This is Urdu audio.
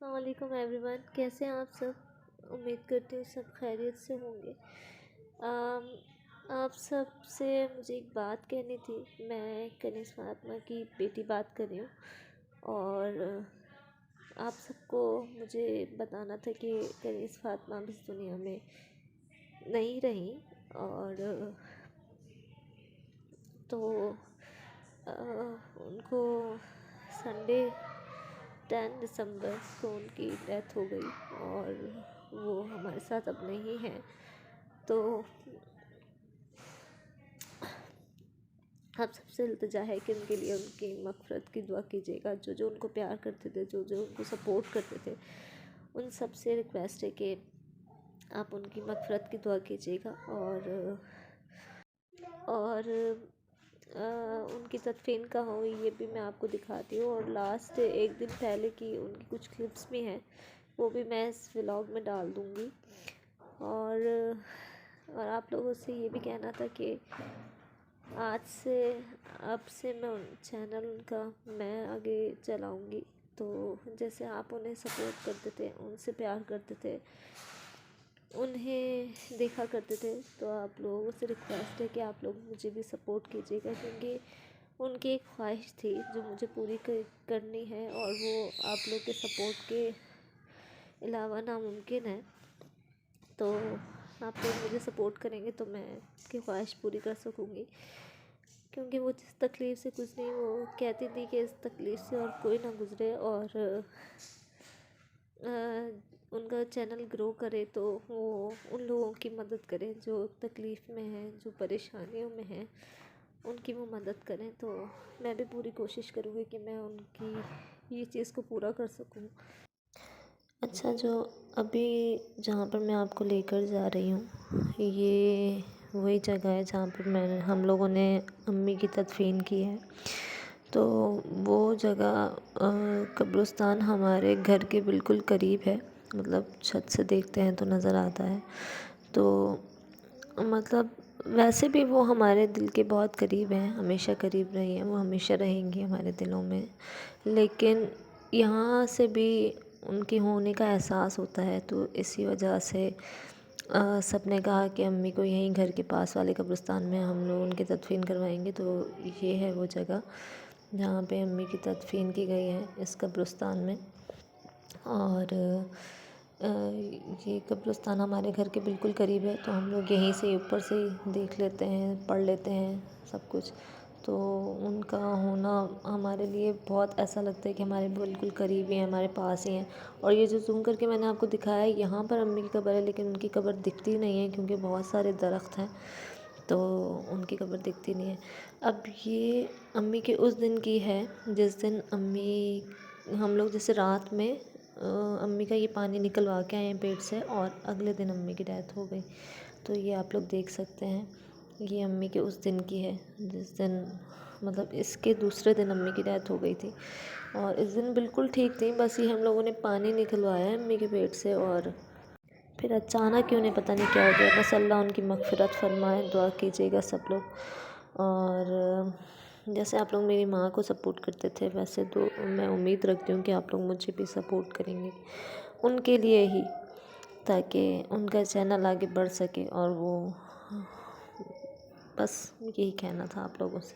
السلام علیکم ایوری ون، کیسے ہیں آپ سب؟ امید کرتی ہوں سب خیریت سے ہوں گے۔ آپ سب سے مجھے ایک بات کہنی تھی۔ میں کنیز فاطمہ کی بیٹی بات کر رہی ہوں، اور آپ سب کو مجھے بتانا تھا کہ کنیز فاطمہ اب اس دنیا میں نہیں رہیں، اور تو ان کو سنڈے 10 دسمبر کو ان کی ڈیتھ ہو گئی، اور وہ ہمارے ساتھ اب نہیں ہیں۔ تو آپ سب سے التجا ہے کہ ان کے لیے ان کی مغفرت کی دعا کیجیے گا۔ جو جو ان کو پیار کرتے تھے، جو جو ان کو سپورٹ کرتے تھے، ان سب سے ریکویسٹ ہے کہ آپ ان کی مغفرت کی دعا کیجیے گا، اور ان کی تدفین کہاں ہوئی یہ بھی میں آپ کو دکھاتی ہوں، اور لاسٹ ایک دن پہلے کی ان کی کچھ کلپس بھی ہیں، وہ بھی میں اس ولاگ میں ڈال دوں گی۔ اور آپ لوگوں سے یہ بھی کہنا تھا کہ اب سے میں چینل کا میں آگے چلاؤں گی، تو جیسے آپ انہیں سپورٹ کرتے تھے، ان سے پیار کرتے تھے، انہیں دیکھا کرتے تھے، تو آپ لوگوں سے ریکویسٹ ہے کہ آپ لوگ مجھے بھی سپورٹ کیجیے گا، کیونکہ ان کی ایک خواہش تھی جو مجھے پوری کرنی ہے، اور وہ آپ لوگ کے سپورٹ کے علاوہ ناممکن ہے۔ تو آپ لوگ مجھے سپورٹ کریں گے تو میں اس کی خواہش پوری کر سکوں گی، کیونکہ وہ جس تکلیف سے گزری وہ کہتی تھی کہ اس تکلیف سے اور کوئی نہ گزرے، اور ان کا چینل گرو کرے تو وہ ان لوگوں کی مدد کریں جو تکلیف میں ہیں، جو پریشانیوں میں ہیں، ان کی وہ مدد کریں۔ تو میں بھی پوری کوشش کروں گی کہ میں ان کی یہ چیز کو پورا کر سکوں۔ اچھا، جو ابھی جہاں پر میں آپ کو لے کر جا رہی ہوں، یہ وہی جگہ ہے جہاں پر ہم لوگوں نے امی کی تدفین کی ہے۔ تو وہ جگہ قبرستان ہمارے گھر کے بالکل قریب ہے، مطلب چھت سے دیکھتے ہیں تو نظر آتا ہے۔ تو مطلب ویسے بھی وہ ہمارے دل کے بہت قریب ہیں، ہمیشہ قریب رہی ہیں، وہ ہمیشہ رہیں گی ہمارے دلوں میں، لیکن یہاں سے بھی ان کے ہونے کا احساس ہوتا ہے، تو اسی وجہ سے سب نے کہا کہ امی کو یہیں گھر کے پاس والے قبرستان میں ہم لوگ ان کی تدفین کروائیں گے۔ تو یہ ہے وہ جگہ جہاں پہ امی کی تدفین کی گئی ہے، اس قبرستان میں۔ اور یہ قبرستان ہمارے گھر کے بالکل قریب ہے، تو ہم لوگ یہیں سے اوپر سے ہی دیکھ لیتے ہیں، پڑھ لیتے ہیں سب کچھ۔ تو ان کا ہونا ہمارے لیے بہت ایسا لگتا ہے کہ ہمارے بالکل قریب ہی ہیں، ہمارے پاس ہی ہیں۔ اور یہ جو زوم کر کے میں نے آپ کو دکھایا ہے، یہاں پر امی کی قبر ہے، لیکن ان کی قبر دکھتی نہیں ہے کیونکہ بہت سارے درخت ہیں، تو ان کی قبر دکھتی نہیں ہے۔ اب یہ امی کے اس دن کی ہے جس دن ہم لوگ جیسے رات میں امی کا یہ پانی نکلوا کے آئے ہیں پیٹ سے، اور اگلے دن امی کی ڈیتھ ہو گئی۔ تو یہ آپ لوگ دیکھ سکتے ہیں، یہ امی کے اس دن کی ہے جس دن مطلب اس کے دوسرے دن امی کی ڈیتھ ہو گئی تھی، اور اس دن بالکل ٹھیک تھی، بس یہ ہم لوگوں نے پانی نکلوایا ہے امی کے پیٹ سے، اور پھر اچانک کیوں نہیں پتہ نہیں کیا ہو گیا۔ بس اللہ ان کی مغفرت فرمائے، دعا کیجیے گا سب لوگ۔ اور جیسے آپ لوگ میری ماں کو سپورٹ کرتے تھے، ویسے تو میں امید رکھتی ہوں کہ آپ لوگ مجھے بھی سپورٹ کریں گے، ان کے لیے ہی، تاکہ ان کا چینل آگے بڑھ سکے، اور وہ بس یہی کہنا تھا آپ لوگوں سے۔